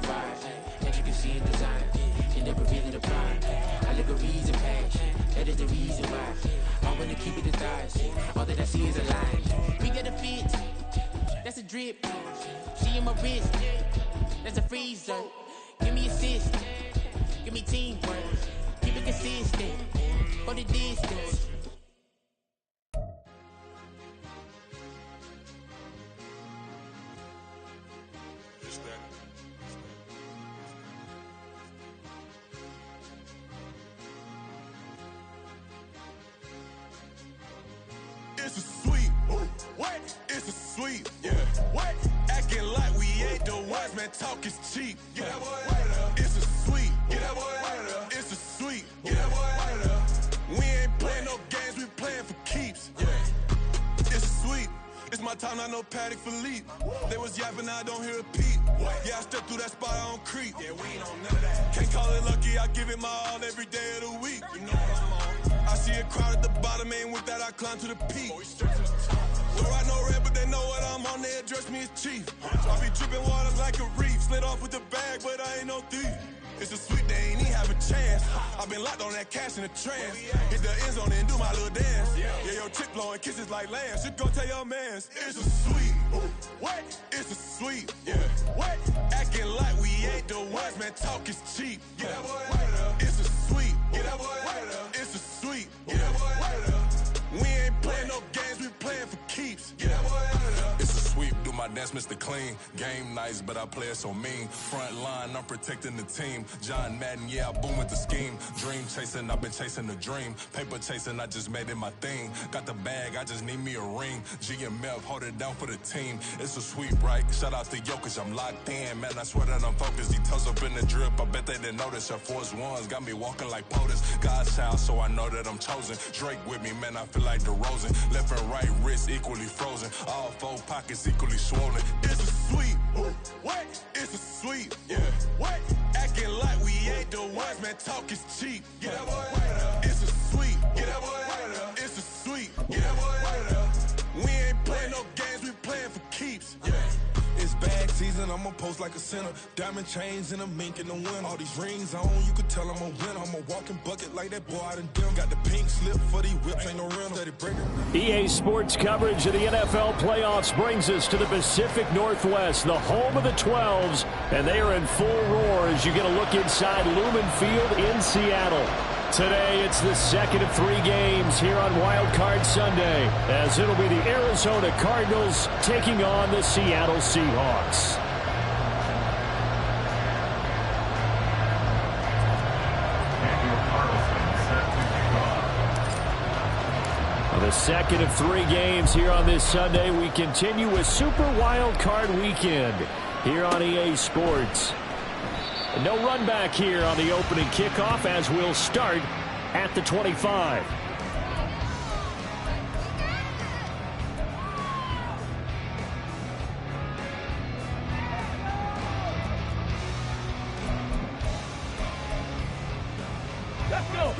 vibe, that you can see in design, and never really the prime. Allegories and passion, that is the reason why I wanna keep it the thighs. All that I see is a line. We got a fit, that's a drip. She in my wrist, that's a freezer. Give me assist, give me teamwork, keep it consistent for the distance. It's a sweet, what? It's a sweet, yeah. What? Acting like we ain't the ones, man. Talk is cheap. Get that boy out of there. It's a sweet, get that boy out of there. It's a sweet, get that boy out of there. We ain't playing no games, we playing for keeps. Yeah. It's sweet. It's my time, not no Paddock Philippe. They was yapping, I don't hear a peep. Yeah, I step through that spot, I don't creep. Yeah, we ain't on none of that. Can't call it lucky, I give it my all every day of the week. You know what I'm on. I see a crowd at the bottom, and with that I climb to the peak. We're right no red, but they know what I'm on, they address me as chief. I be dripping water like a reef, slid off with the bag, but I ain't no thief. It's a sweet, they ain't even have a chance. I've been locked on that cash in a trance. Hit the end zone and do my little dance. Yeah, your chick blowing kisses like lambs. Should go tell your mans. It's a sweet. What? It's a sweet. Yeah. What? Acting like we ain't the ones, man. Talk is cheap. Get that boy out of there. It's a sweet. Get that boy out of there. It's a sweet. Get that boy out of there. We ain't playing no games, we playing for keeps. Get that boy out of there. It's a sweep, do my dance, Mr. Clean. Game nice, but I play it so mean. Front line, I'm protecting the team. John Madden, yeah, I boom with the scheme. Dream chasing, I've been chasing the dream. Paper chasing, I just made it my thing. Got the bag, I just need me a ring. G and Mev, hold it down for the team. It's a sweep, right? Shout out to Jokic, I'm locked in. Man, I swear that I'm focused. He toes up in the drip, I bet they didn't notice. Your force ones got me walking like POTUS. God's child, so I know that I'm chosen. Drake with me, man, I feel like DeRozan. Left and right wrist equally frozen. All four pockets equally swollen. It's a sweet. What? It's a sweet. Yeah. What? Acting like we ain't the ones, man. Talk is cheap. Get that boy out of there. It's a sweet. Get that boy out of there. It's a sweet. Get that boy out of there. We ain't playing no games, we playing for keeps. Yeah. It's bag season, I'ma post like a sinner. Diamond chains and a mink in the wind. All these rings on, you could tell I'm a winner. I'm a walking bucket like that boy out in dim. Got the pink slip for these whips, ain't no rim. Steady breaking. EA Sports coverage of the NFL playoffs brings us to the Pacific Northwest, the home of the 12s, and they are in full roar as you get a look inside Lumen Field in Seattle. Today, it's the second of 3 games here on Wild Card Sunday, as it'll be the Arizona Cardinals taking on the Seattle Seahawks. The second of 3 games here on this Sunday. We continue with Super Wild Card Weekend here on EA Sports. No run back here on the opening kickoff, as we'll start at the 25. Let's go.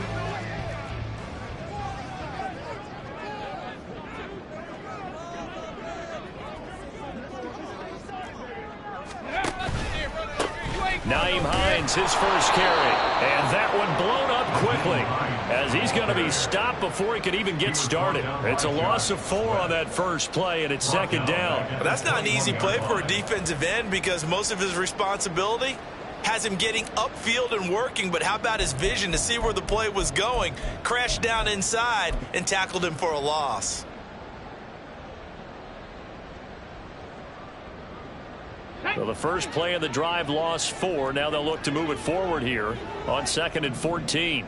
Naeem Hines, his first carry. And that one blown up quickly, as he's going to be stopped before he could even get started. It's a loss of 4 on that first play, and it's second down. But that's not an easy play for a defensive end, because most of his responsibility has him getting upfield and working. But how about his vision to see where the play was going? Crashed down inside and tackled him for a loss. So the first play of the drive lost 4. Now they'll look to move it forward here on 2nd and 14.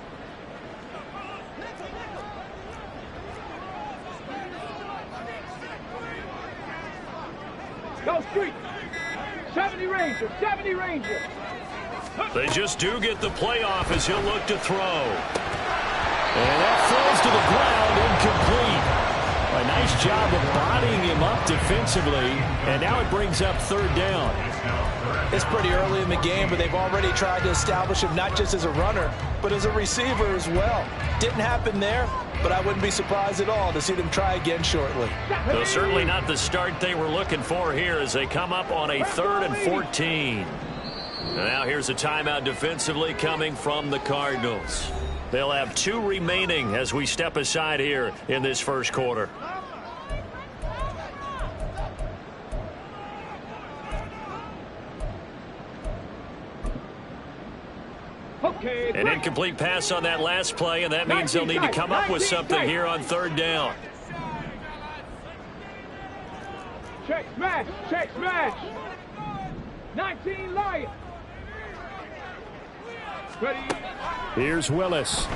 Go street. 70 Ranger. 70 Ranger. They just do get the playoff as he'll look to throw. And that falls to the ground, incomplete. A nice job of bodying him up defensively, and now it brings up 3rd down. It's pretty early in the game, but they've already tried to establish him not just as a runner, but as a receiver as well. Didn't happen there, but I wouldn't be surprised at all to see them try again shortly. So certainly not the start they were looking for here as they come up on a 3rd and 14. Now here's a timeout defensively coming from the Cardinals. They'll have 2 remaining as we step aside here in this first quarter. An incomplete pass on that last play, and that means they'll need to come up with something here on 3rd down. Check smash, check smash. 19 Lions. Ready. Here's Willis. And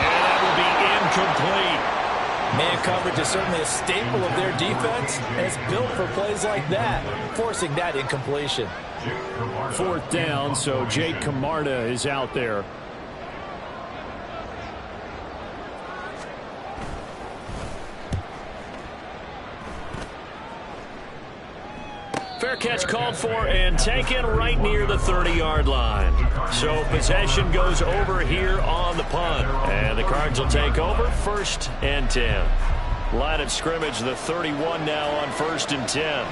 that will be incomplete. Man coverage is certainly a staple of their defense, and it's built for plays like that, forcing that incompletion. 4th down, so Jake Camarda is out there. Fair catch called for and taken right near the 30-yard line. So possession goes over here on the punt. And the Cards will take over 1st and 10. Line of scrimmage, the 31 now on 1st and 10.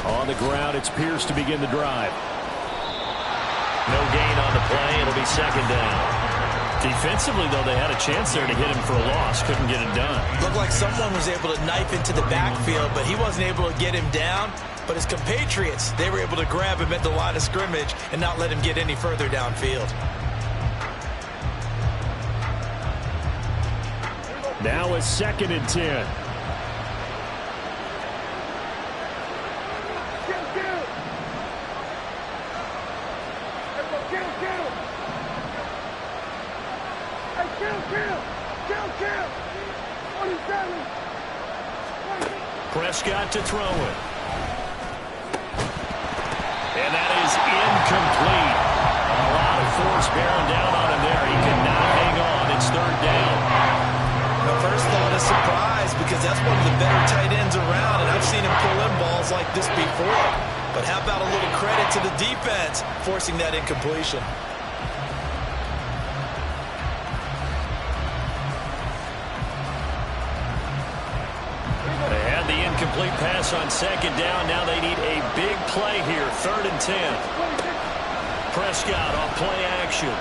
On the ground, it's Pierce to begin the drive. No gain on the play. It'll be 2nd down. Defensively, though, they had a chance there to hit him for a loss. Couldn't get it done. Looked like someone was able to knife into the backfield, but he wasn't able to get him down. But his compatriots, they were able to grab him at the line of scrimmage and not let him get any further downfield. Now it's 2nd and 10. Prescott to throw it. And that is incomplete. A lot of force bearing down on him there. He could not hang on. It's 3rd down. The first thought is surprise, because that's one of the better tight ends around, and I've seen him pull in balls like this before. But how about a little credit to the defense forcing that incompletion? Complete pass on 2nd down. Now they need a big play here. 3rd and 10. Prescott off play action.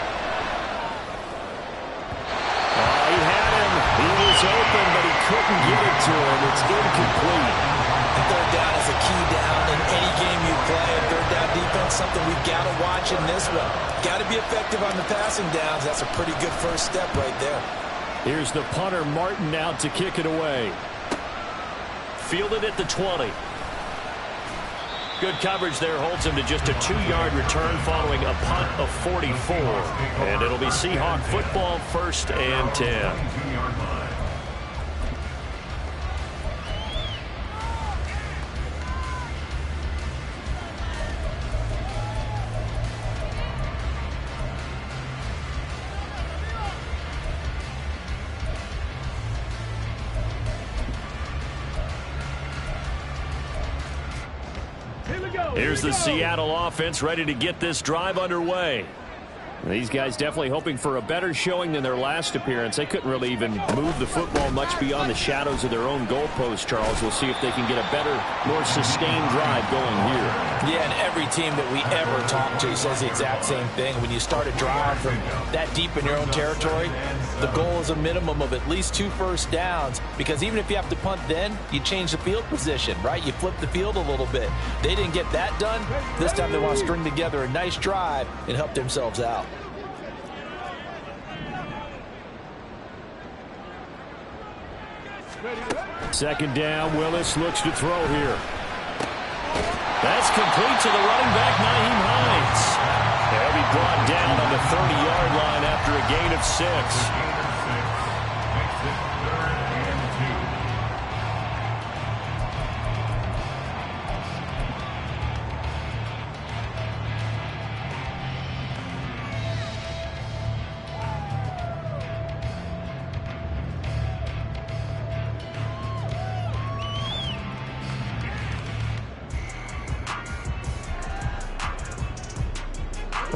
He had him. He was open, but he couldn't get it to him. It's incomplete. And 3rd down is a key down in any game you play. 3rd down defense, something we've got to watch in this one. Got to be effective on the passing downs. That's a pretty good first step right there. Here's the punter, Martin, out to kick it away. Fielded at the 20. Good coverage there holds him to just a 2-yard return following a punt of 44. And it'll be Seahawk football 1st and 10. Here's the Seattle offense ready to get this drive underway. These guys definitely hoping for a better showing than their last appearance. They couldn't really even move the football much beyond the shadows of their own goalpost, Charles. We'll see if they can get a better, more sustained drive going here. Yeah, and every team that we ever talk to says the exact same thing. When you start a drive from that deep in your own territory, the goal is a minimum of at least 2 first downs, because even if you have to punt then, you change the field position, right? You flip the field a little bit. They didn't get that done. This time they want to string together a nice drive and help themselves out. Second down, Willis looks to throw here. That's complete to the running back, Nyheim Hines. He'll be brought down on the 30-yard line after a gain of 6.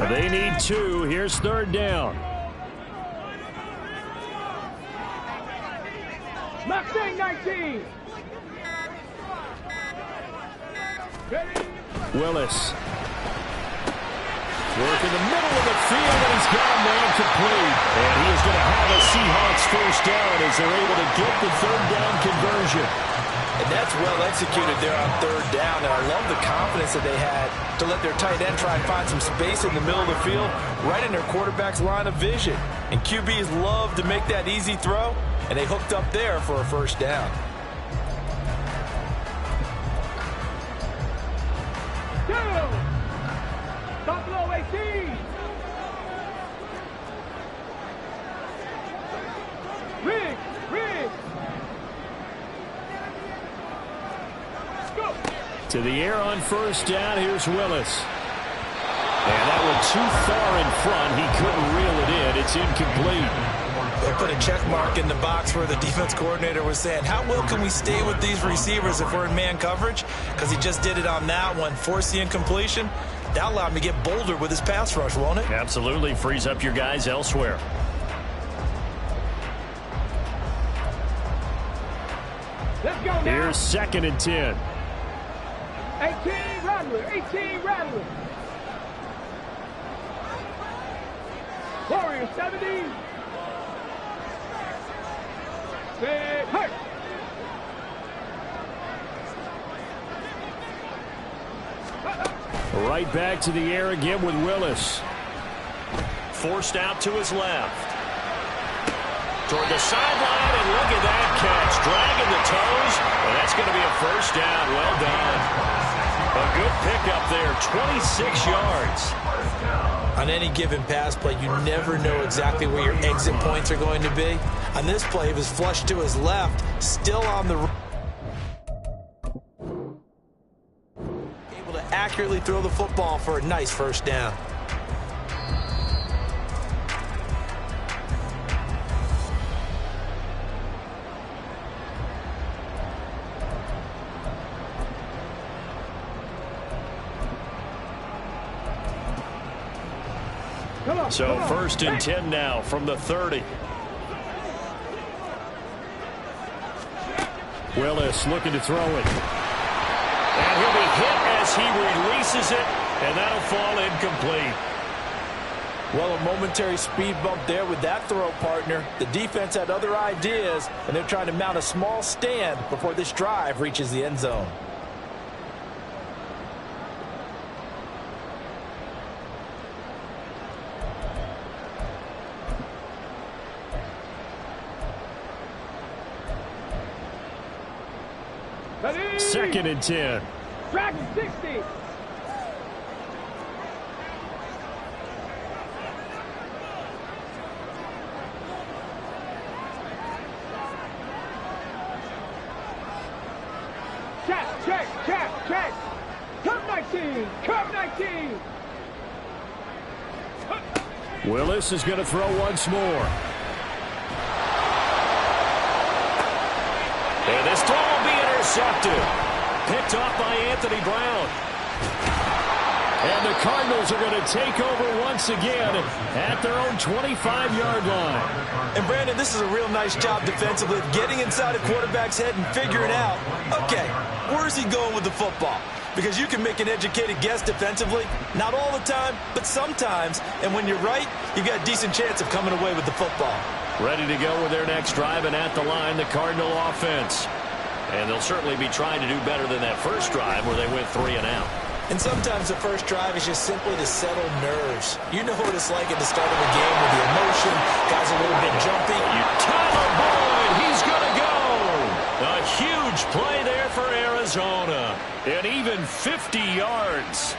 They need 2. Here's 3rd down. Mustang 19. Willis. Work in the middle of the field, and he's got a man complete. And he is going to have a Seahawks first down as they're able to get the 3rd down conversion. And that's well executed there on 3rd down. And I love the confidence that they had to let their tight end try and find some space in the middle of the field, right in their quarterback's line of vision. And QBs love to make that easy throw, and they hooked up there for a first down. Buffalo 18. Riggs. Go. To the air on first down. Here's Willis. And that one too far in front. He couldn't reel it in. It's incomplete. They put a check mark in the box where the defense coordinator was saying, how well can we stay with these receivers if we're in man coverage? Because he just did it on that one, forced the incompletion. That allowed him to get bolder with his pass rush, won't it? Absolutely. Frees up your guys elsewhere. Let's go now. Here's 2nd and 10. 18 Rattler. Warriors 70. Stay hurt. Right back to the air again with Willis. Forced out to his left. Toward the sideline, and look at that catch. Dragging the toes, and that's going to be a first down. Well done. A good pickup there, 26 yards. On any given pass play, you never know exactly where your exit points are going to be. On this play, he was flushed to his left, still on the able to accurately throw the football for a nice first down. So 1st and 10 now from the 30. Willis looking to throw it. And he'll be hit as he releases it, and that'll fall incomplete. Well, a momentary speed bump there with that throw partner. The defense had other ideas, and they're trying to mount a small stand before this drive reaches the end zone. Second and 10. Dragon 60. Check. Curve 19. Willis is going to throw once more. And this throw will be intercepted. Picked off by Anthony Brown. And the Cardinals are going to take over once again at their own 25-yard line. And, Brandon, this is a real nice job defensively of getting inside a quarterback's head and figuring out, okay, where's he going with the football? Because you can make an educated guess defensively, not all the time, but sometimes. And when you're right, you've got a decent chance of coming away with the football. Ready to go with their next drive, and at the line, the Cardinal offense. And they'll certainly be trying to do better than that first drive where they went 3 and out. And sometimes the first drive is just simply to settle nerves. You know what it's like at the start of a game with the emotion, guys a little bit jumpy. Tyler Boyd, he's going to go. A huge play there for Arizona. And even 50 yards.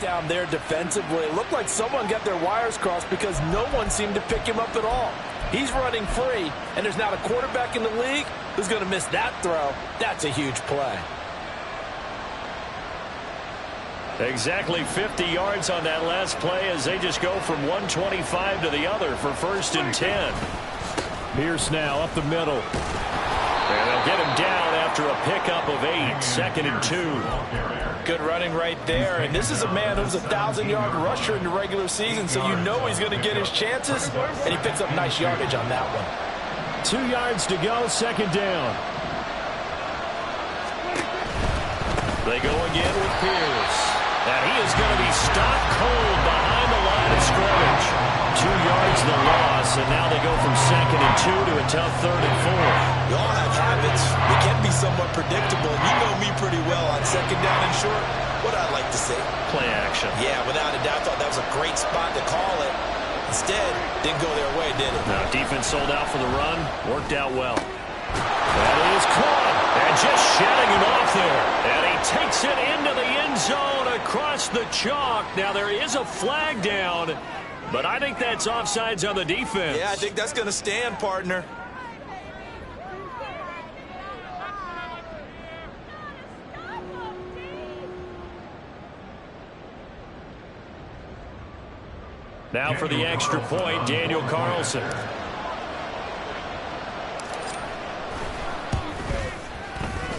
breakdown there defensively. It looked like someone got their wires crossed because no one seemed to pick him up at all. He's running free, and there's not a quarterback in the league who's going to miss that throw. That's a huge play. Exactly 50 yards on that last play as they just go from 125 to the other for 1st and 10. Pierce now up the middle. And they'll get him down after a pickup of 8, 2nd and 2. Good running right there. And this is a man who's a 1,000-yard rusher in the regular season, so you know he's going to get his chances. And he picks up nice yardage on that one. 2 yards to go, 2nd down. They go again with Pierce. And he is going to be stopped cold behind the line of scrimmage. 2 yards the loss, and now they go from 2nd and 2 to a tough 3rd and 4. We all have habits. We can be somewhat predictable. You know me pretty well on 2nd down and short. What I like to say? Play action. Yeah, without a doubt, I thought that was a great spot to call it. Instead, didn't go their way, did it? No, defense sold out for the run. Worked out well. That is caught. And just shedding him off there. And he takes it into the end zone across the chalk. Now there is a flag down, but I think that's offsides on the defense. Yeah, I think that's going to stand, partner. Now for the extra point, Daniel Carlson.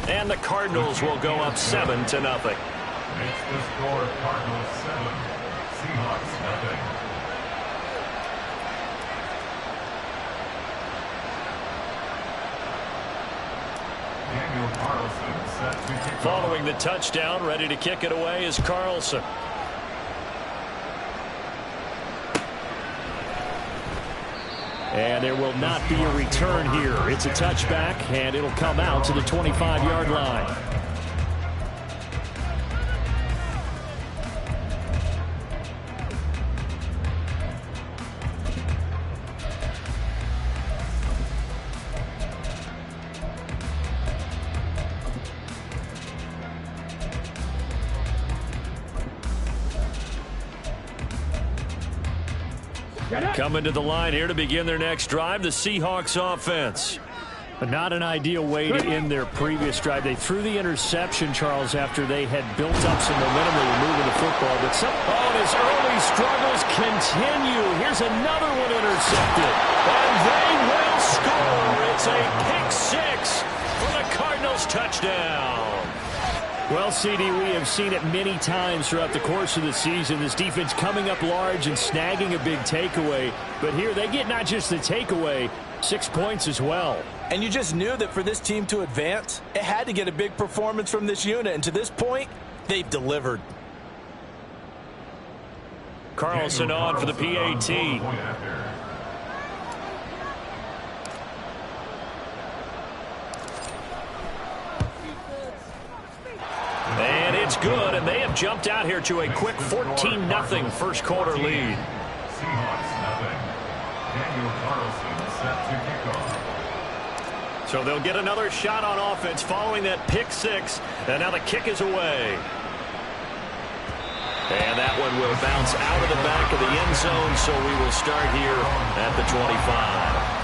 And the Cardinals will go up 7-0. Makes the score Cardinals 7, Seahawks nothing. Daniel Carlson set to kick off. Following the touchdown, ready to kick it away is Carlson. And there will not be a return here. It's a touchback, and it'll come out to the 25-yard line. Coming to the line here to begin their next drive, the Seahawks offense. But not an ideal way to end their previous drive. They threw the interception, Charles, after they had built up some momentum. They were moving the football. But his early struggles continue. Here's another one intercepted. And they will score. It's a pick six for the Cardinals touchdown. Well, CD, we have seen it many times throughout the course of the season. This defense coming up large and snagging a big takeaway. But here they get not just the takeaway, 6 points as well. And you just knew that for this team to advance, it had to get a big performance from this unit. And to this point, they've delivered. Carlson on for the PAT. And it's good, and they have jumped out here to a quick 14-0 first quarter lead. Seahawks nothing. Daniel Carlson set to kick off. So they'll get another shot on offense following that pick six, and now the kick is away. And that one will bounce out of the back of the end zone, so we will start here at the 25.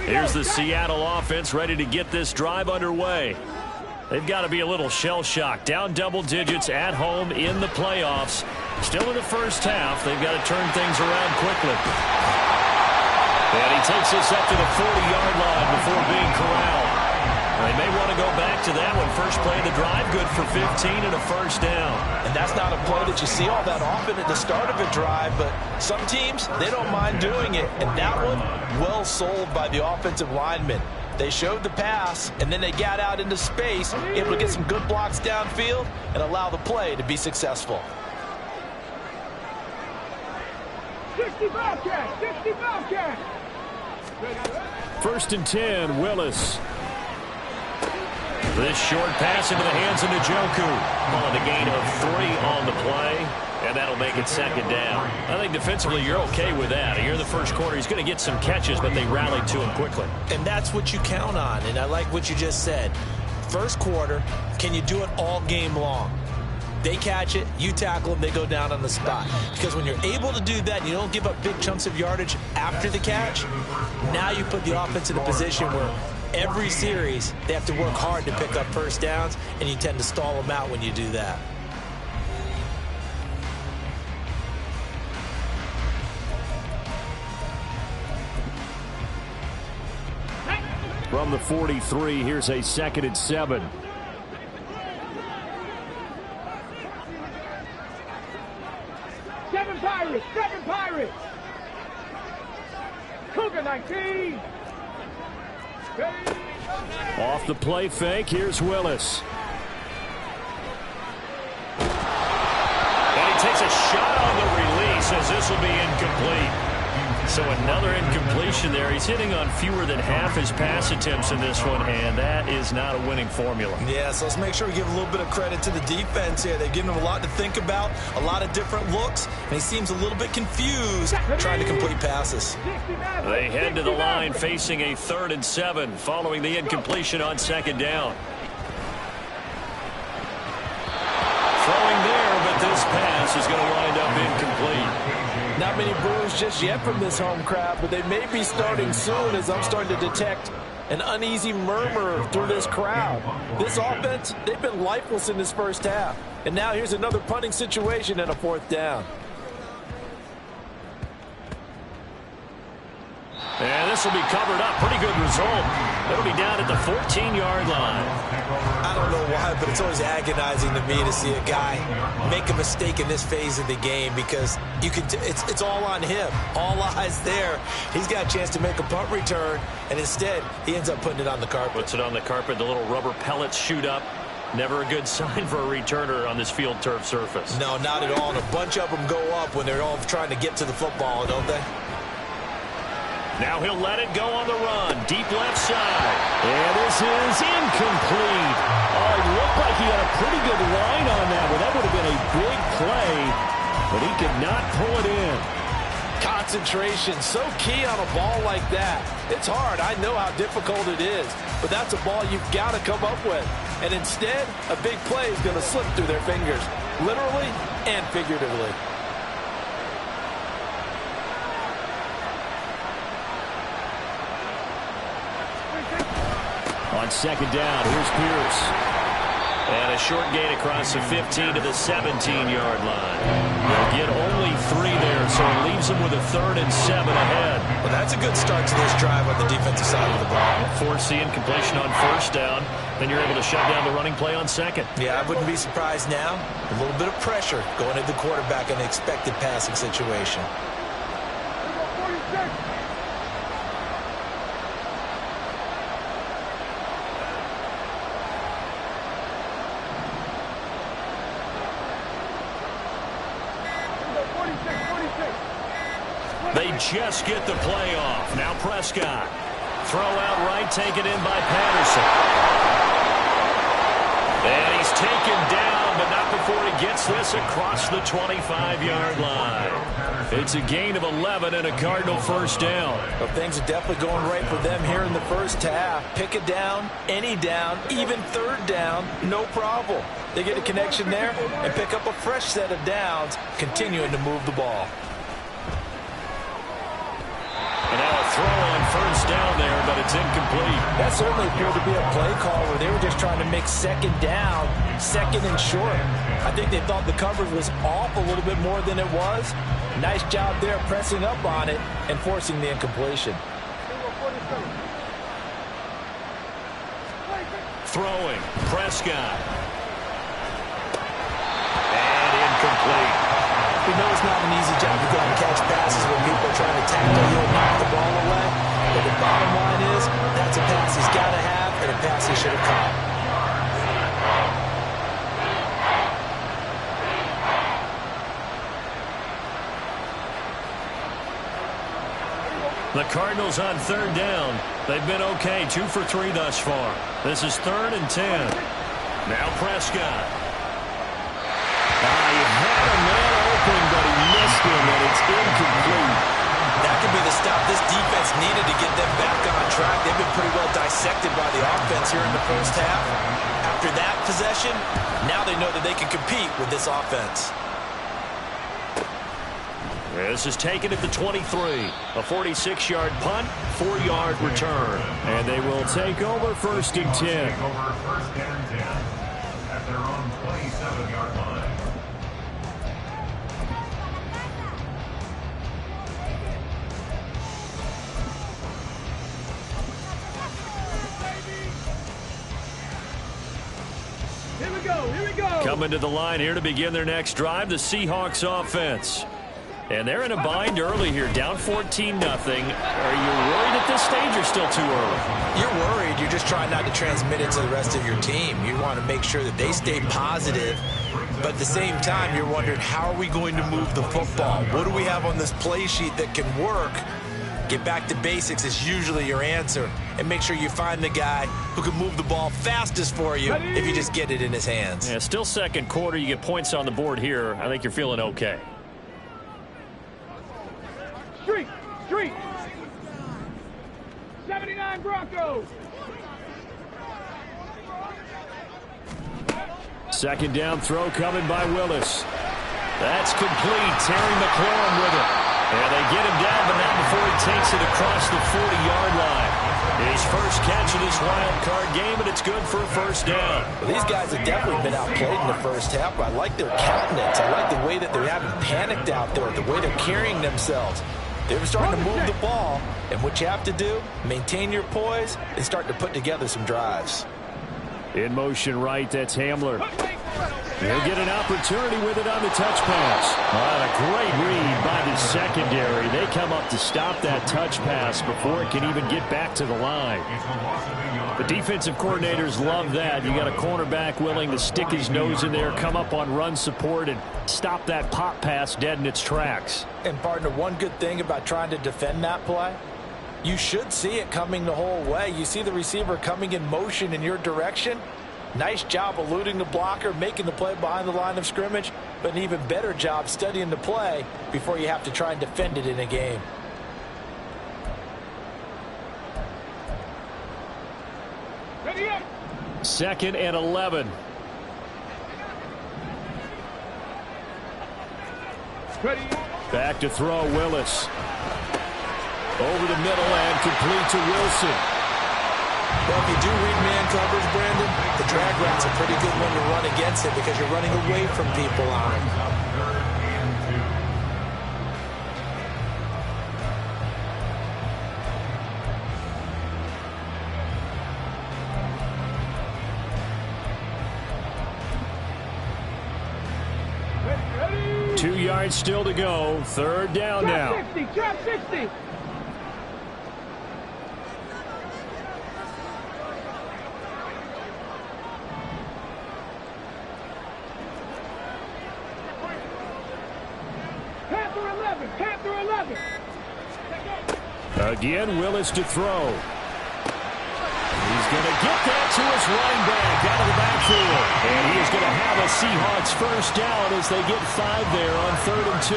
Here's the Seattle offense ready to get this drive underway. They've got to be a little shell-shocked. Down double digits at home in the playoffs. Still in the first half. They've got to turn things around quickly. And he takes this up to the 40-yard line before being corralled. They may want to go back to that one. First play of the drive, good for 15 and a first down. And that's not a play that you see all that often at the start of a drive, but some teams, they don't mind doing it. And that one, well sold by the offensive lineman. They showed the pass, and then they got out into space, able to get some good blocks downfield and allow the play to be successful. 60 Bobcats! 60 Bobcats! This short pass into the hands of Njoku. Calling a gain of 3 on the play, and that'll make it second down. I think defensively you're okay with that. Here in the first quarter, he's going to get some catches, but they rallied to him quickly. And that's what you count on, and I like what you just said. First quarter, can you do it all game long? They catch it, you tackle them, they go down on the spot. Because when you're able to do that, you don't give up big chunks of yardage after the catch, now you put the offense in a position where every series they have to work hard to pick up first downs, and you tend to stall them out when you do that. From the 43, here's a 2nd and 7. Seven Pirates! Cougar 19! Off the play fake, here's Willis. And he takes a shot on the release as this will be incomplete. So another incompletion there. He's hitting on fewer than half his pass attempts in this one, and that is not a winning formula. Yeah, so let's make sure we give a little bit of credit to the defense here. They've given him a lot to think about, a lot of different looks, and he seems a little bit confused trying to complete passes. They head to the line facing a 3rd and 7 following the incompletion on 2nd down. Throwing there, but this pass is going to wind up incomplete. Not many boos just yet from this home crowd, but they may be starting soon as I'm starting to detect an uneasy murmur through this crowd. This offense, they've been lifeless in this first half. And now here's another punting situation and a 4th down. And this will be covered up. Pretty good result. It'll be down at the 14-yard line. I don't know why, but it's always agonizing to me to see a guy make a mistake in this phase of the game because you can. It's all on him. All eyes there. He's got a chance to make a punt return, and instead he ends up putting it on the carpet. Puts it on the carpet. The little rubber pellets shoot up. Never a good sign for a returner on this field turf surface. No, not at all. And a bunch of them go up when they're all trying to get to the football, don't they? Now he'll let it go on the run. Deep left side. And this is incomplete. Oh, it looked like he had a pretty good line on that one. That would have been a big play, but he could not pull it in. Concentration, so key on a ball like that. It's hard. I know how difficult it is, but that's a ball you've got to come up with. And instead, a big play is going to slip through their fingers, literally and figuratively. On 2nd down, here's Pierce. And a short gain across the 15 to the 17-yard line. They'll get only 3 there, so it leaves them with a 3rd and 7 ahead. Well, that's a good start to this drive on the defensive side of the ball. Force the incompletion on 1st down. Then you're able to shut down the running play on 2nd. Yeah, I wouldn't be surprised now. A little bit of pressure going at the quarterback in an expected passing situation. They just get the play off. Now Prescott. Throw out right, taken in by Patterson. And he's taken down, but not before he gets this across the 25-yard line. It's a gain of 11 and a Cardinal 1st down. Well, things are definitely going right for them here in the first half. Pick a down, any down, even 3rd down, no problem. They get a connection there and pick up a fresh set of downs, continuing to move the ball. And now a throw on 1st down there, but it's incomplete. That certainly appeared to be a play call where they were just trying to make 2nd down, 2nd and short. I think they thought the coverage was off a little bit more than it was. Nice job there pressing up on it and forcing the incompletion. Throwing, Prescott. And incomplete. We know it's not an easy job to go and catch passes when people are trying to tackle you and knock the ball away. But the bottom line is, that's a pass he's got to have and a pass he should have caught. The Cardinals on third down. They've been okay, 2 for 3 thus far. This is 3rd and 10. Now Prescott. He had a man open, but he missed him, and it's incomplete. That could be the stop this defense needed to get them back on track. They've been pretty well dissected by the offense here in the first half. After that possession, now they know that they can compete with this offense. This is taken at the 23. A 46-yard punt, 4-yard return. And they will take over 1st and 10. Take over 1st and 10 at their own 27-yard line. Here we go. Coming to the line here to begin their next drive, the Seahawks offense. And they're in a bind early here, down 14-0. Are you worried at this stage or still too early? You're worried. You're just trying not to transmit it to the rest of your team. You want to make sure that they stay positive. But at the same time, you're wondering, how are we going to move the football? What do we have on this play sheet that can work? Get back to basics is usually your answer. And make sure you find the guy who can move the ball fastest for you if you just get it in his hands. Yeah, still second quarter. You get points on the board here. I think you're feeling okay. Street. 79 Broncos. 2nd down throw coming by Willis. That's complete. Terry McLaurin with it. And they get him down, but not before he takes it across the 40-yard line. His first catch of this wild card game, and it's good for a 1st down. Well, these guys have definitely been outplayed in the first half, but I like their countenance. I like the way that they haven't panicked out there, the way they're carrying themselves. They're starting to move the ball, and what you have to do, maintain your poise and start to put together some drives. In motion right, that's Hamler. He'll get an opportunity with it on the touch pass. A great read by the secondary. They come up to stop that touch pass before it can even get back to the line. The defensive coordinators love that. You got a cornerback willing to stick his nose in there, come up on run support, and stop that pop pass dead in its tracks. And, partner, one good thing about trying to defend that play, you should see it coming the whole way. You see the receiver coming in motion in your direction. Nice job eluding the blocker, making the play behind the line of scrimmage, but an even better job studying the play before you have to try and defend it in a game. Ready up. 2nd and 11. Ready. Back to throw, Willis. Over the middle and complete to Wilson. Well, if you do read man coverage, Brandon, the drag route's a pretty good one to run against it because you're running away from people on it. 2 yards still to go. 3rd down now. Drop 60. Panther 11. Again, Willis to throw. He's going to get that to his running back out of the backfield. And he is going to have a Seahawks 1st down as they get 5 there on 3rd and 2.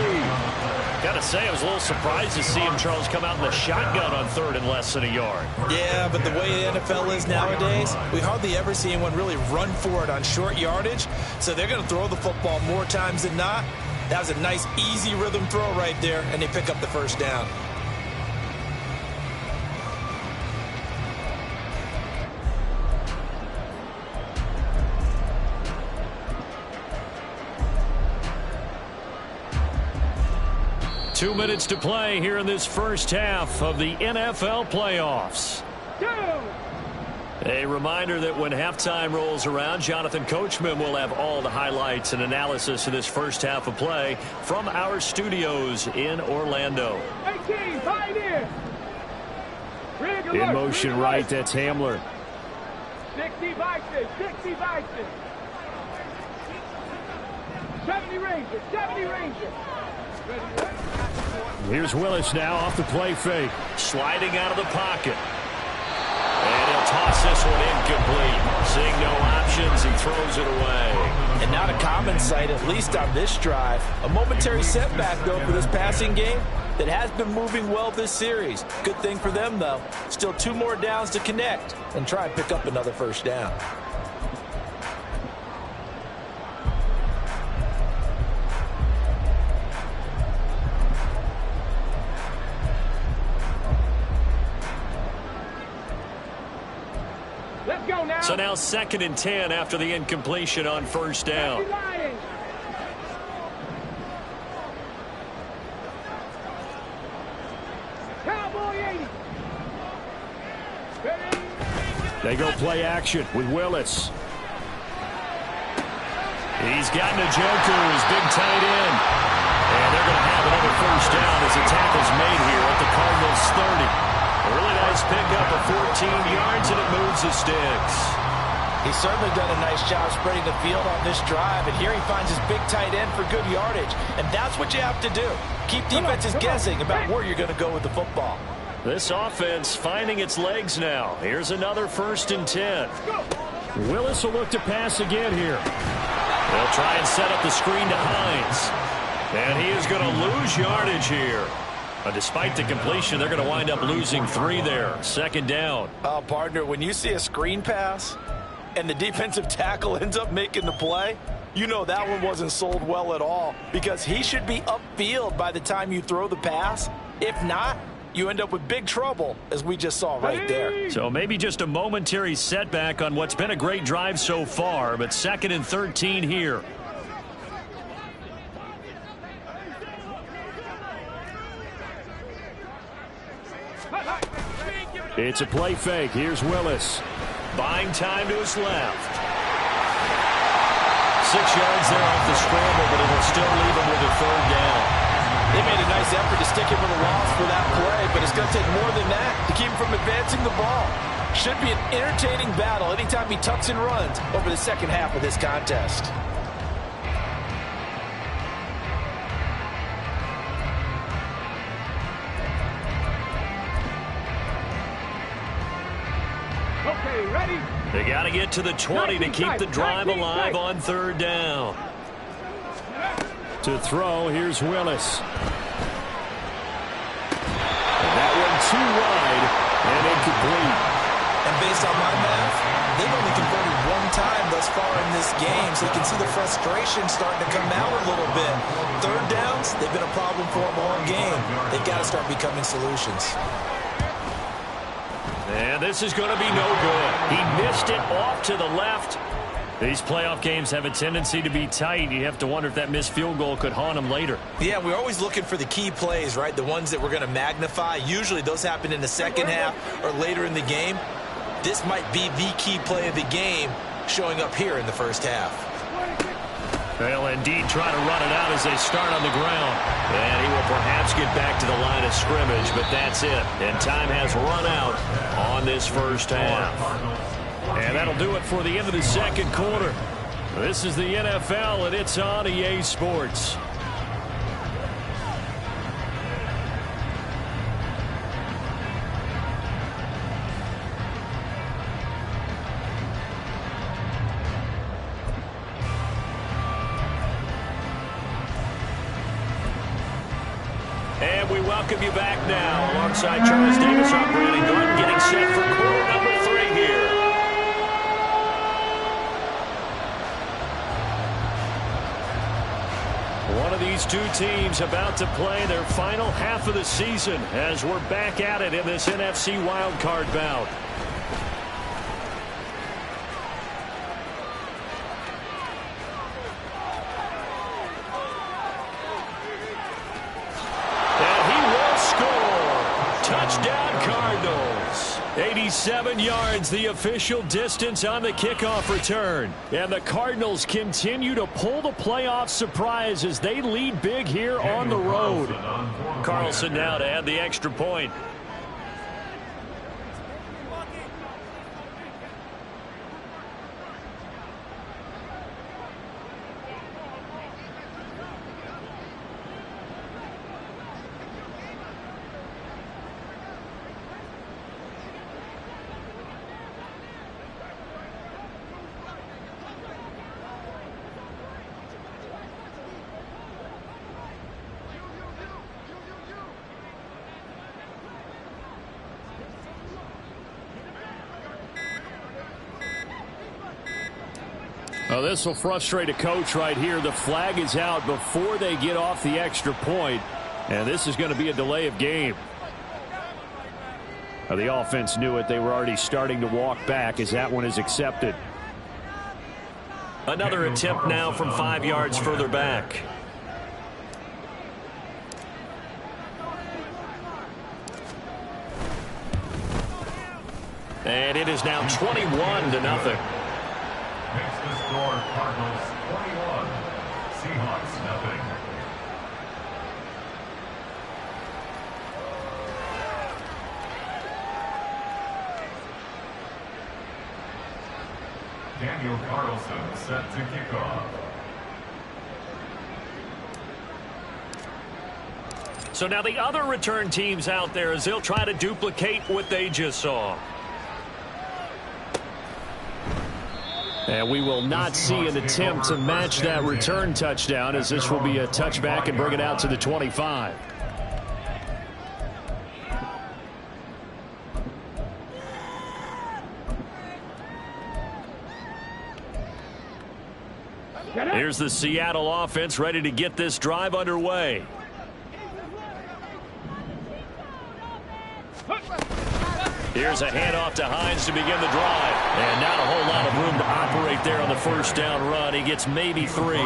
Got to say, I was a little surprised to see him, Charles, come out in the shotgun on 3rd and less than a yard. Yeah, but the way the NFL is nowadays, we hardly ever see anyone really run for it on short yardage. So they're going to throw the football more times than not. That was a nice, easy rhythm throw right there, and they pick up the 1st down. Two minutes to play here in this first half of the NFL playoffs. A reminder that when halftime rolls around, Jonathan Coachman will have all the highlights and analysis of this first half of play from our studios in Orlando. 18, Pioneer. In motion right, that's Hamler. 60 Bison, 60 Bison. 70 Rangers, 70 Rangers. Here's Willis now off the play fake. Sliding out of the pocket. And he'll toss this one incomplete. Seeing no options, he throws it away. And not a common sight, at least on this drive. A momentary setback, though, for this passing game that has been moving well this series. Good thing for them, though. Still 2 more downs to connect and try and pick up another first down. Let's go now. So now 2nd and 10 after the incompletion on first down. They go play action with Willis. He's gotten a joker, his big tight end. And they're going to have another first down as the tackle's made here at the Cardinals' 30. A really nice pickup of 14 yards, and it moves the sticks. He's certainly done a nice job spreading the field on this drive, and here he finds his big tight end for good yardage. And that's what you have to do. Keep defenses guessing about where you're going to go with the football. This offense finding its legs now. Here's another 1st and 10. Willis will look to pass again here. They'll try and set up the screen to Hines. And he is going to lose yardage here. Despite the completion, they're going to wind up losing 3 there. 2nd down. Partner, when you see a screen pass and the defensive tackle ends up making the play, you know that one wasn't sold well at all, because he should be upfield by the time you throw the pass. If not, you end up with big trouble, as we just saw right there. So maybe just a momentary setback on what's been a great drive so far, but 2nd and 13 here. It's a play fake. Here's Willis. Buying time to his left. 6 yards there off the scramble, but it'll still leave him with a 3rd down. They made a nice effort to stick him with a loss for that play, but it's going to take more than that to keep him from advancing the ball. Should be an entertaining battle anytime he tucks and runs over the second half of this contest. Okay, ready? They got to get to the 20 to keep the drive alive on 3rd down. To throw, here's Willis. And that one too wide and incomplete. And based on my math, they've only converted 1 time thus far in this game, so you can see the frustration starting to come out a little bit. 3rd downs, they've been a problem for them all game. They've got to start becoming solutions. And this is going to be no good. He missed it off to the left. These playoff games have a tendency to be tight. You have to wonder if that missed field goal could haunt him later. Yeah, we're always looking for the key plays, right? The ones that we're going to magnify. Usually those happen in the second half or later in the game. This might be the key play of the game showing up here in the first half. They'll indeed try to run it out as they start on the ground. And he will perhaps get back to the line of scrimmage, but that's it. And time has run out on this first half. And that'll do it for the end of the 2nd quarter. This is the NFL, and it's on EA Sports. And we welcome you back now. Alongside Charles Davis, I'm Brandon Gordon, getting set for quarter number 3 here. One of these 2 teams about to play their final half of the season as we're back at it in this NFC wildcard bout. Touchdown Cardinals. 87 yards, the official distance on the kickoff return. And the Cardinals continue to pull the playoff surprise as they lead big here on the road. Carlson now to add the extra point. Well, this will frustrate a coach right here. The flag is out before they get off the extra point, and this is going to be a delay of game. Now, the offense knew it. They were already starting to walk back as that one is accepted. Another attempt now from 5 yards further back. And it is now 21-0. Makes the score Cardinals 21, Seahawks nothing. Daniel Carlson set to kick off. So now the other return teams out there as they'll try to duplicate what they just saw. And we will not see an attempt to match that return touchdown, as this will be a touchback and bring it out to the 25. Here's the Seattle offense ready to get this drive underway. Here's a handoff to Hines to begin the drive. And not a whole lot of room to operate there on the first down run. He gets maybe 3.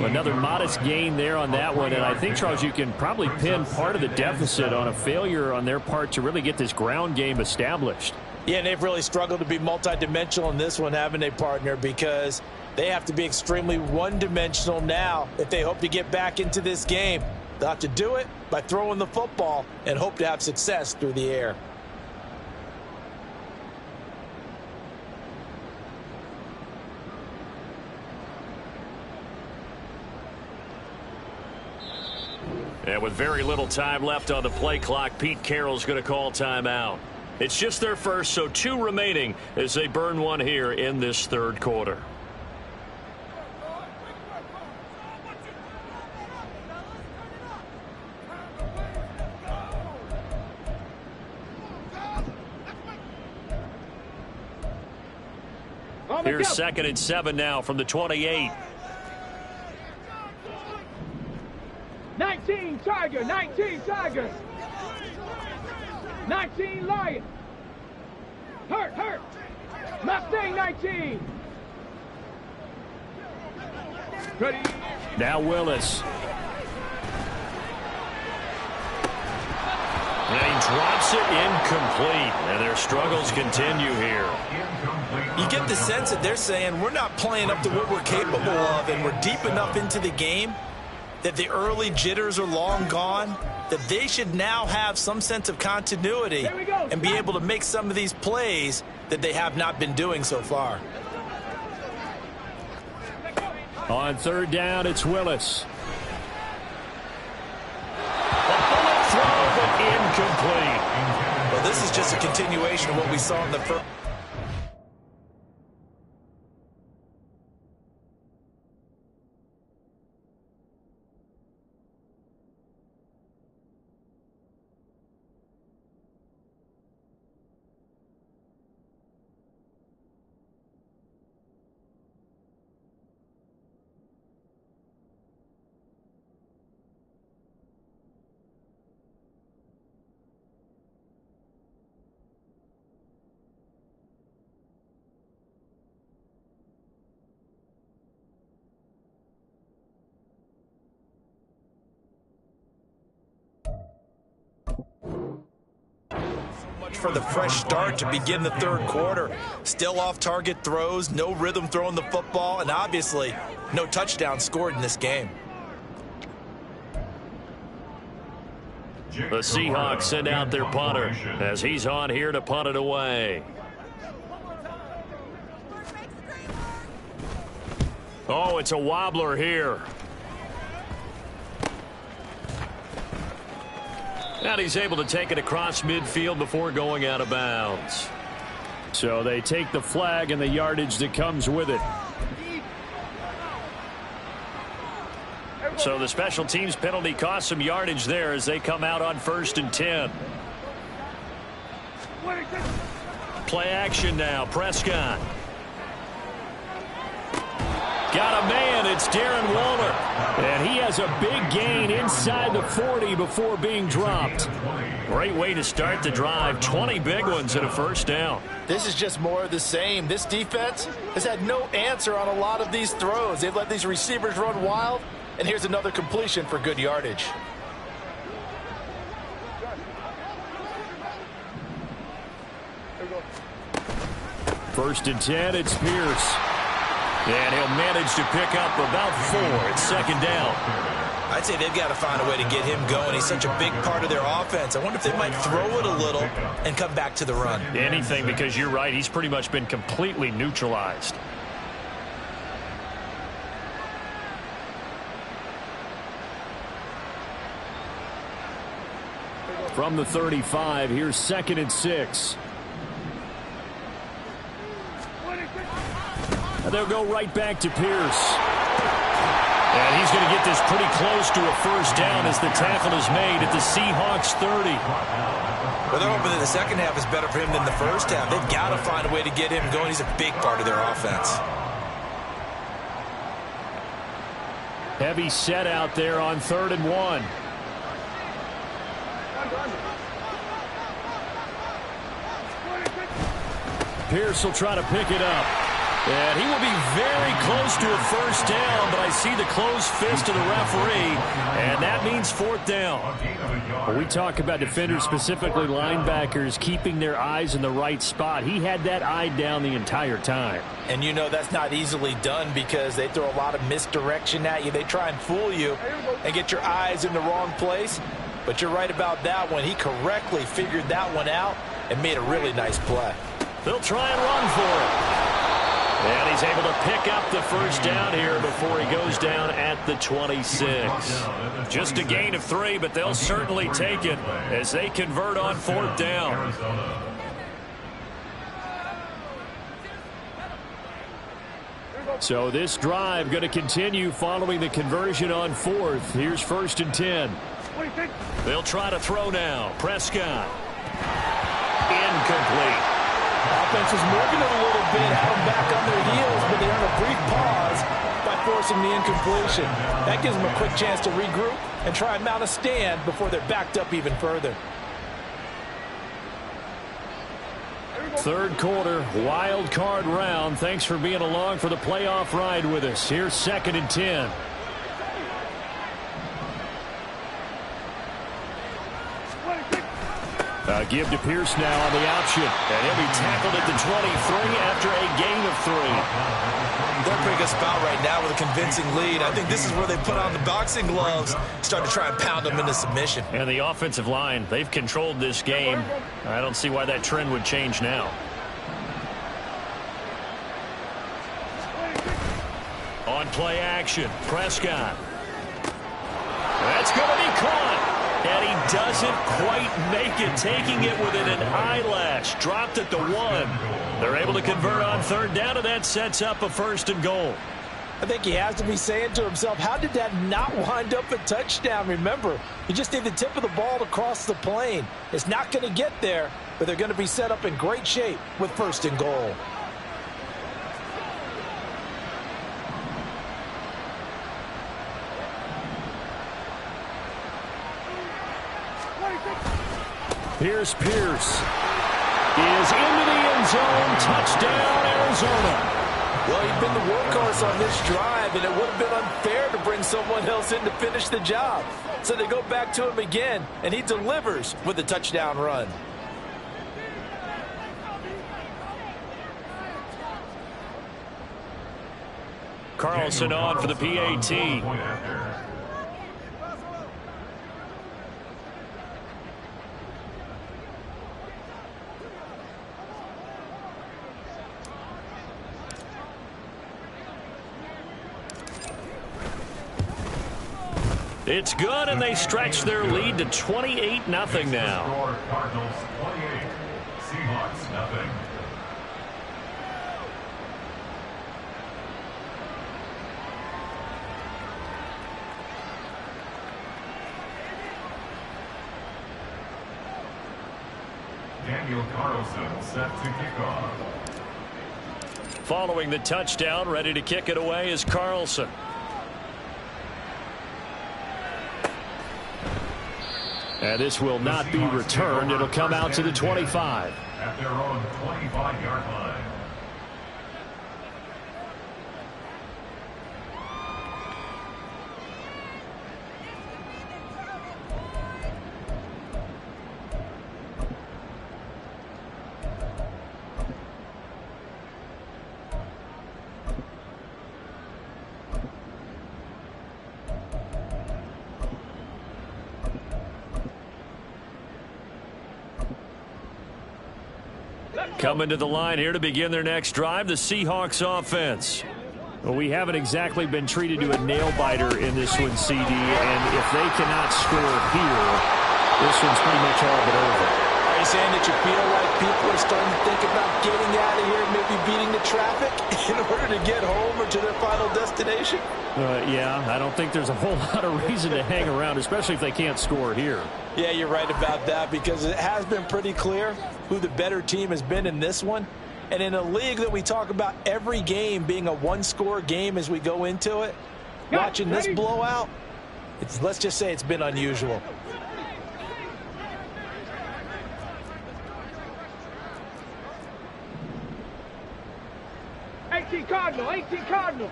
Another modest gain there on that one. And I think, Charles, you can probably pin part of the deficit on a failure on their part to really get this ground game established. Yeah, and they've really struggled to be multidimensional in this one, having a partner, because they have to be extremely one-dimensional now if they hope to get back into this game. They'll have to do it by throwing the football and hope to have success through the air. And with very little time left on the play clock, Pete Carroll's going to call timeout. It's just their first, so 2 remaining as they burn one here in this third quarter. Here's 2nd and 7 now from the 28. 19 Tiger, 19 Tiger. 19 Lion. Hurt. Mustang 19. Ready. Now Willis. And he drops it incomplete. And their struggles continue here. You get the sense that they're saying we're not playing up to what we're capable of, and we're deep enough into the game that the early jitters are long gone, that they should now have some sense of continuity and be able to make some of these plays that they have not been doing so far. On 3rd down, it's Willis. A bullet throw, but incomplete. Well, this is just a continuation of what we saw in the first. For the fresh start to begin the third quarter. Still off target throws, no rhythm throwing the football, and obviously no touchdown scored in this game. The Seahawks send out their punter as he's on here to punt it away. Oh, it's a wobbler here. And he's able to take it across midfield before going out of bounds. So they take the flag and the yardage that comes with it. So the special teams penalty cost some yardage there as they come out on 1st and 10. Play action now. Prescott. got a man. It's Darren Waller. And he has a big gain inside the 40 before being dropped. Great way to start the drive. 20 big ones and a first down. This is just more of the same. This defense has had no answer on a lot of these throws. They've let these receivers run wild. And here's another completion for good yardage. First and 10, it's Pierce. And he'll manage to pick up about 4. It's second down. I'd say they've got to find a way to get him going. He's such a big part of their offense. I wonder if they might throw it a little and come back to the run. Anything, because you're right. He's pretty much been completely neutralized. From the 35, here's second and 6. And they'll go right back to Pierce. And he's going to get this pretty close to a first down as the tackle is made at the Seahawks 30. Well, they're hoping that the second half is better for him than the first half. They've got to find a way to get him going. He's a big part of their offense. Heavy set out there on 3rd and 1. Pierce will try to pick it up. And he will be very close to a first down, but I see the closed fist of the referee, and that means 4th down. When we talk about defenders, specifically linebackers, keeping their eyes in the right spot, he had that eye down the entire time. And you know that's not easily done because they throw a lot of misdirection at you. They try and fool you and get your eyes in the wrong place. But you're right about that one. He correctly figured that one out and made a really nice play. They'll try and run for it. And he's able to pick up the first down here before he goes down at the 26. Just a gain of 3, but they'll certainly take it as they convert on 4th down. So this drive going to continue following the conversion on 4th. Here's 1st and 10. They'll try to throw now. Prescott. Incomplete. Offense is moving it a little bit, had them back on their heels, but they earn a brief pause by forcing the incompletion. That gives them a quick chance to regroup and try and mount a stand before they're backed up even further. 3rd quarter, wild card round. Thanks for being along for the playoff ride with us. Here's 2nd and 10. Give to Pierce now on the option. And he'll be tackled at the 23 after a gain of 3. They're in a pretty good spot right now with a convincing lead. I think this is where they put on the boxing gloves, start to try and pound them into submission. And the offensive line, they've controlled this game. I don't see why that trend would change now. On play action, Prescott. That's going to be caught. And he doesn't quite make it, taking it within an eyelash. Dropped at the 1. They're able to convert on 3rd down, and that sets up a 1st and goal. I think he has to be saying to himself, how did that not wind up a touchdown? Remember, you just need the tip of the ball to cross the plane. It's not going to get there, but they're going to be set up in great shape with 1st and goal. Here's Pierce. He is into the end zone. Touchdown, Arizona. Well, he's been the workhorse on this drive, and it would have been unfair to bring someone else in to finish the job. So they go back to him again, and he delivers with a touchdown run. Carlson on for the PAT. It's good, and they stretch their lead to 28-0 now. Cardinals 28, Seahawks nothing. Daniel Carlson set to kick off. Following the touchdown, ready to kick it away is Carlson. And this will not be returned. It'll come out to the 25. At their own 25-yard line. Coming to the line here to begin their next drive, the Seahawks offense. Well, we haven't exactly been treated to a nail-biter in this one, CD, and if they cannot score here, this one's pretty much all but over. Are you saying that you feel like people are starting to think about getting out of here, maybe beating the traffic in order to get home or to their final destination? Yeah, I don't think there's a whole lot of reason to hang around, especially if they can't score here. Yeah, you're right about that, because it has been pretty clear who the better team has been in this one. And in a league that we talk about every game being a one-score game as we go into it, watching this blowout, let's just say it's been unusual. Cardinal.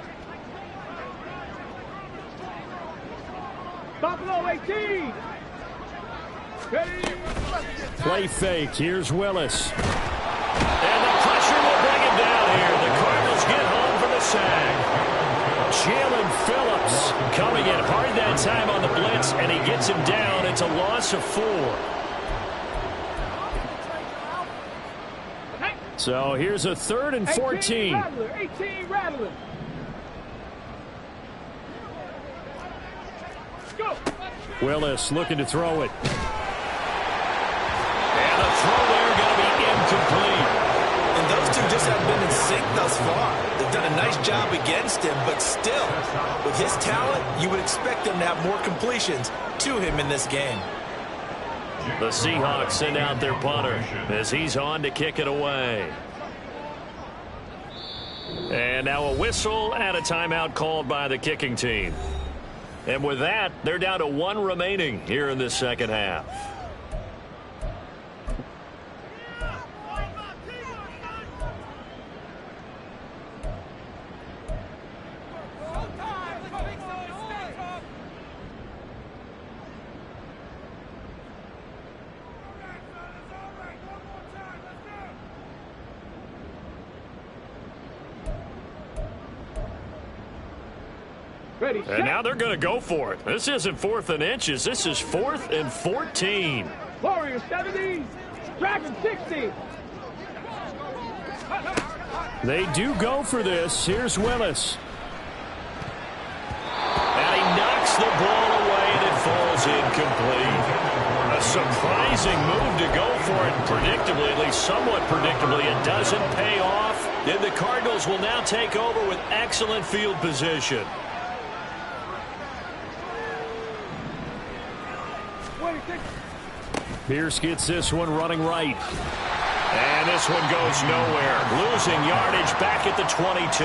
Buffalo 18. Play fake. Here's Willis. And the pressure will bring him down here. The Cardinals get home for the sack. Jalen Phillips coming in hard that time on the blitz, and he gets him down. It's a loss of 4. So here's a 3rd and 14. 18 Rattler. Go. Willis looking to throw it. And the throw there going to be incomplete. And those two just have been in sync thus far. They've done a nice job against him, but still, with his talent, you would expect them to have more completions to him in this game. The Seahawks send out their punter as he's on to kick it away. And now a whistle and a timeout called by the kicking team. And with that, they're down to 1 remaining here in this second half. And now they're going to go for it. This isn't 4th and inches. This is 4th and 14. Warriors 70, Dragons 60. They do go for this. Here's Willis. And he knocks the ball away, and it falls incomplete. A surprising move to go for it. Predictably, at least somewhat predictably, it doesn't pay off. And the Cardinals will now take over with excellent field position. Pierce gets this one running right. And this one goes nowhere. Losing yardage back at the 22.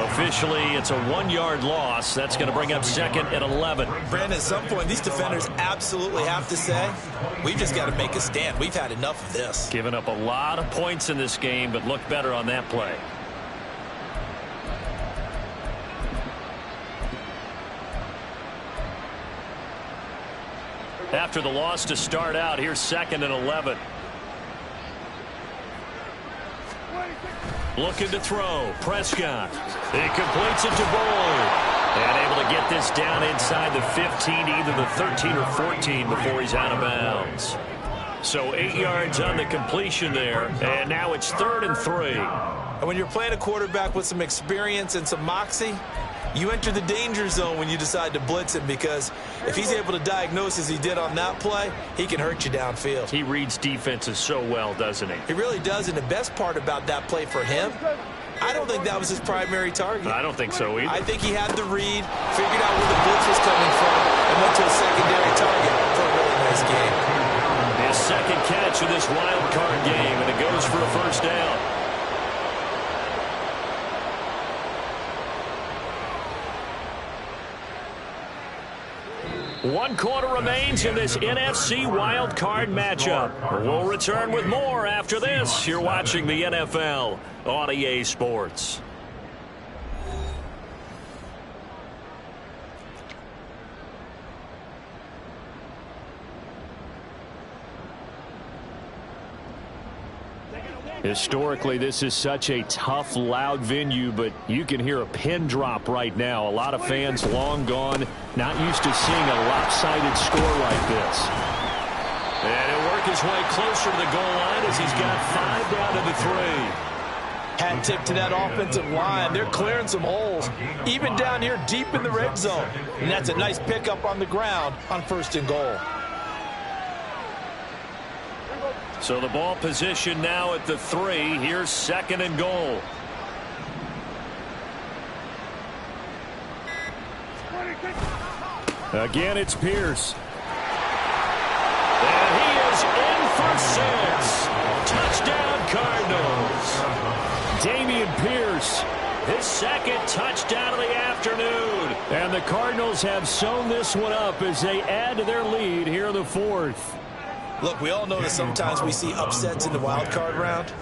Officially, it's a 1-yard loss. That's going to bring up 2nd and 11. Brandon, at some point, these defenders absolutely have to say, we've just got to make a stand. We've had enough of this. Given up a lot of points in this game, but look better on that play. After the loss to start out, here's 2nd and 11. Looking to throw. Prescott. He completes it to Boyd. And able to get this down inside the 15, either the 13 or 14 before he's out of bounds. So 8 yards on the completion there. And now it's 3rd and 3. And when you're playing a quarterback with some experience and some moxie, you enter the danger zone when you decide to blitz him, because if he's able to diagnose as he did on that play, he can hurt you downfield. He reads defenses so well, doesn't he? He really does, and the best part about that play for him, I don't think that was his primary target. I don't think so either. I think he had the read, figured out where the blitz was coming from, and went to a secondary target for a really nice game. His 2nd catch of this wild card game, and it goes for a 1st down. 1 quarter remains in this NFC wild card matchup. We'll return with more after this. You're watching the NFL on EA Sports. Historically, this is such a tough, loud venue, but you can hear a pin drop right now. A lot of fans long gone, not used to seeing a lopsided score like this. And he'll work his way closer to the goal line as he's got 5 down to the 3. Hat tip to that offensive line. They're clearing some holes, even down here deep in the red zone. And that's a nice pickup on the ground on 1st and goal. So the ball position now at the 3. Here's 2nd and goal. Again, it's Pierce. And he is in for 6. Touchdown, Cardinals. Dameon Pierce, his 2nd touchdown of the afternoon. And the Cardinals have sewn this one up as they add to their lead here in the 4th. Look, we all know that sometimes we see upsets in the wild card round,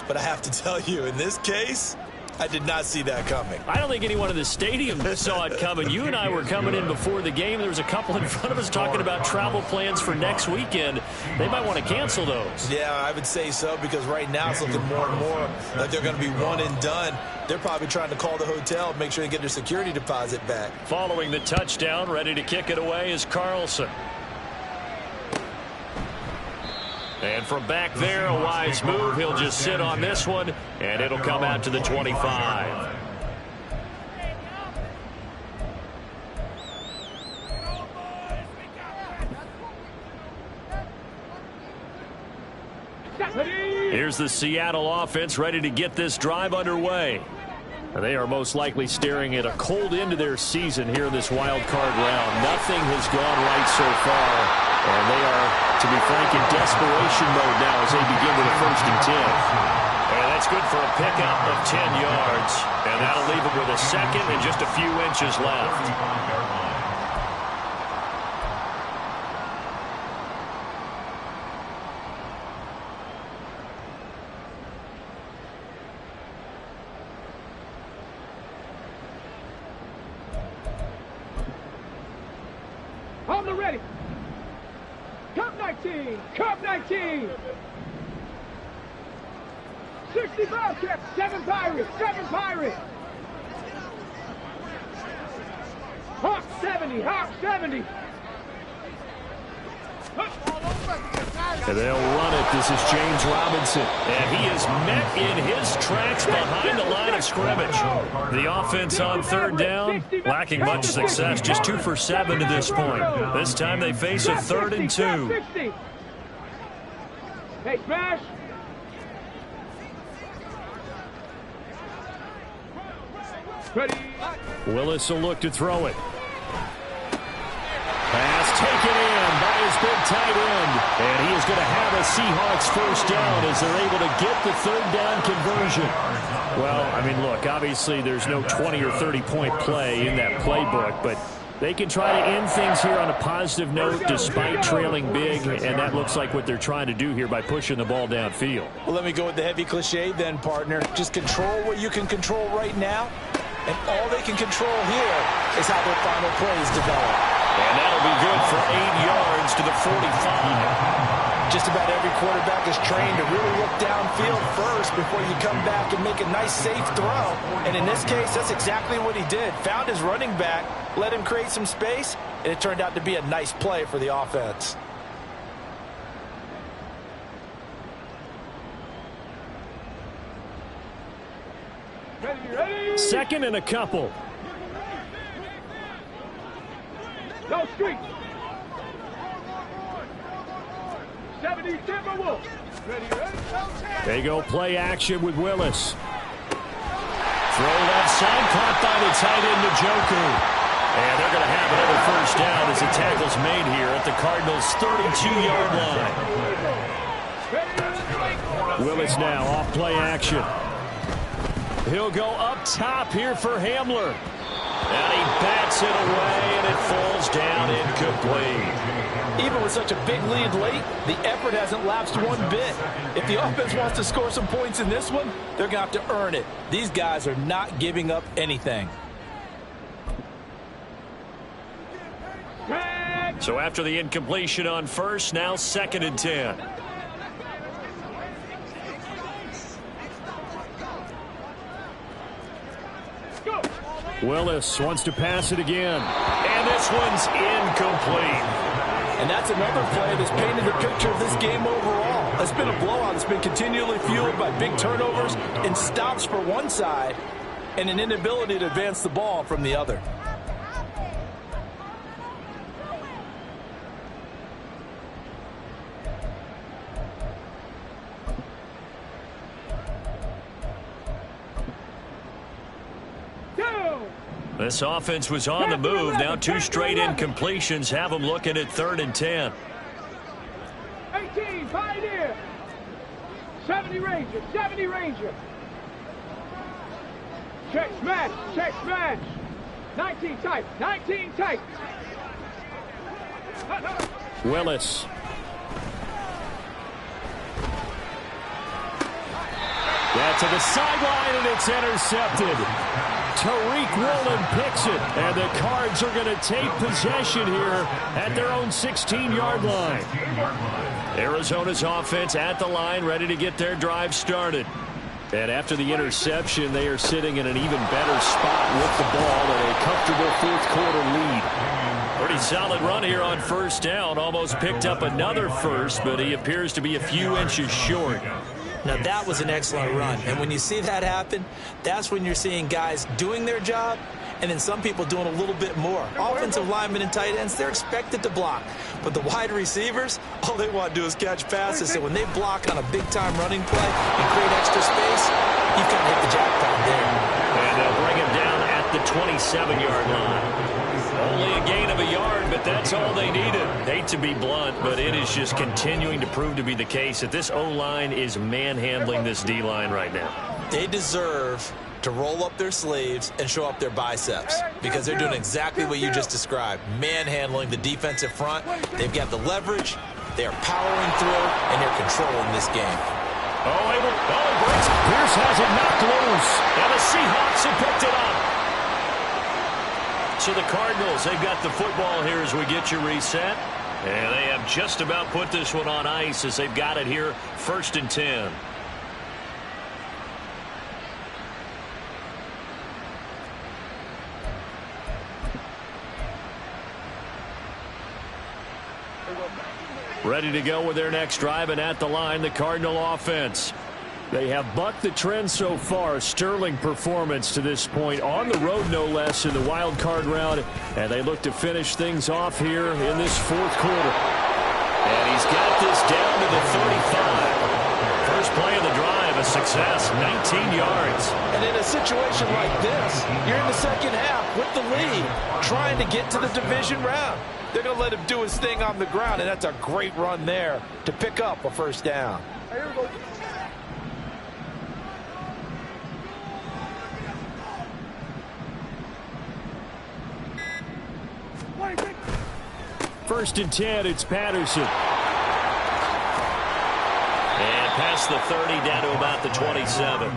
but I have to tell you, in this case, I did not see that coming. I don't think anyone in the stadium saw it coming. You and I were coming in before the game. There was a couple in front of us talking about travel plans for next weekend. They might want to cancel those. Yeah, I would say so, because right now it's looking more and more like they're going to be one and done. They're probably trying to call the hotel, make sure they get their security deposit back. Following the touchdown, ready to kick it away is Carlson. And from back there, a wise move. He'll just sit on this one, and it'll come out to the 25. Here's the Seattle offense ready to get this drive underway. They are most likely staring at a cold end to their season here in this wild card round. Nothing has gone right so far. And they are, to be frank, in desperation mode now as they begin with a 1st and 10. And that's good for a pickup of 10 yards. And that'll leave them with a 2nd and just a few inches left. On the ready. Cup 19. Cup 19. 65 kept. 7 Pirates. 7 Pirates. Hawk 70. Hawk 70. And they'll run it. This is James Robinson. And he is met in his tracks behind the line of scrimmage. The offense on 3rd down, lacking much success. Just 2 for 7 to this point. This time they face a 3rd and 2. Hey, smash. Ready. Willis will look to throw it. Pass taken in by his big tight end. And he is going to have a Seahawks 1st down as they're able to get the 3rd down conversion. Well, I mean, look, obviously there's no 20 or 30-point play in that playbook, but they can try to end things here on a positive note despite trailing big, and that looks like what they're trying to do here by pushing the ball downfield. Well, let me go with the heavy cliche then, partner. Just control what you can control right now, and all they can control here is how their final plays develop. And that'll be good for 8 yards to the 45. Just about every quarterback is trained to really look downfield first before you come back and make a nice, safe throw. And in this case, that's exactly what he did. Found his running back, let him create some space, and it turned out to be a nice play for the offense. Ready. 2nd and a couple. Go street. 70 Timberwolves. Ready. They go play action with Willis. Throw left side, caught by the tight end Njoku. And they're going to have another 1st down as the tackle's made here at the Cardinals' 32-yard line. Willis now off play action. He'll go up top here for Hamler. And he bats it away, and it falls down incomplete. Even with such a big lead late, the effort hasn't lapsed one bit. If the offense wants to score some points in this one, they're going to have to earn it. These guys are not giving up anything. So after the incompletion on first, now 2nd and 10. Willis wants to pass it again. And this one's incomplete. And that's another play that's painted the picture of this game overall. It's been a blowout. It's been continually fueled by big turnovers and stops for one side and an inability to advance the ball from the other. This offense was on the move. Now 2 straight incompletions have them looking at 3rd and 10. 18, Pioneer. 70 Ranger, 70 Ranger. Check smash, check smash. 19 tight, 19 tight. Willis. That's to the sideline, and it's intercepted. Tariq Woolen picks it, and the Cards are going to take possession here at their own 16-yard line. Arizona's offense at the line, ready to get their drive started. And after the interception, they are sitting in an even better spot with the ball and a comfortable 4th quarter lead. Pretty solid run here on 1st down. Almost picked up another first, but he appears to be a few inches short. Now, that was an excellent run. And when you see that happen, that's when you're seeing guys doing their job and then some people doing a little bit more. Offensive linemen and tight ends, they're expected to block. But the wide receivers, all they want to do is catch passes. So when they block on a big-time running play and create extra space, you've got to hit the jackpot there. And they'll bring him down at the 27-yard line. Only a gain of a yard, but that's all they needed. Hate to be blunt, but it is just continuing to prove to be the case that this O-line is manhandling this D-line right now. They deserve to roll up their sleeves and show up their biceps because they're doing exactly what you just described, manhandling the defensive front. They've got the leverage, they're powering through, and they're controlling this game. He breaks. Pierce has it knocked loose, and the Seahawks have picked it up. So the Cardinals, they've got the football here as we get you reset. And they have just about put this one on ice as they've got it here, 1st and 10. Ready to go with their next drive, and at the line, the Cardinal offense. They have bucked the trend so far. Sterling performance to this point. On the road, no less, in the wild card round. And they look to finish things off here in this 4th quarter. And he's got this down to the 35. First play of the drive, a success, 19 yards. And in a situation like this, you're in the 2nd half with the lead, trying to get to the division round. They're going to let him do his thing on the ground, and that's a great run there to pick up a 1st down. First and 10, it's Patterson. And past the 30, down to about the 27.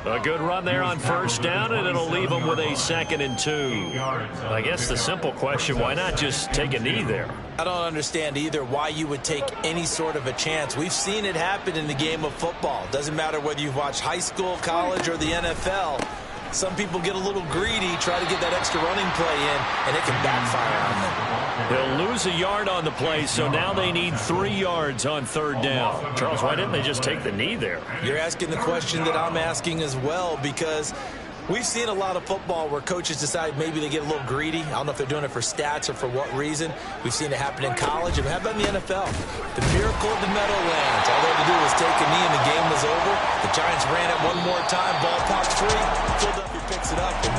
A good run there on 1st down, and it'll leave them with a 2nd and 2. I guess the simple question, why not just take a knee there? I don't understand either why you would take any sort of a chance. We've seen it happen in the game of football. Doesn't matter whether you've watched high school, college, or the NFL. Some people get a little greedy, try to get that extra running play in, and it can backfire on them. They'll lose a yard on the play, so now they need 3 yards on 3rd down. Charles, why didn't they just take the knee there? You're asking the question that I'm asking as well, because we've seen a lot of football where coaches decide maybe they get a little greedy. I don't know if they're doing it for stats or for what reason. We've seen it happen in college, and how about in the NFL? The miracle of the Meadowlands. All they had to do was take a knee, and the game was over. The Giants ran it one more time. Ball popped free. Philadelphia picks it up and wins.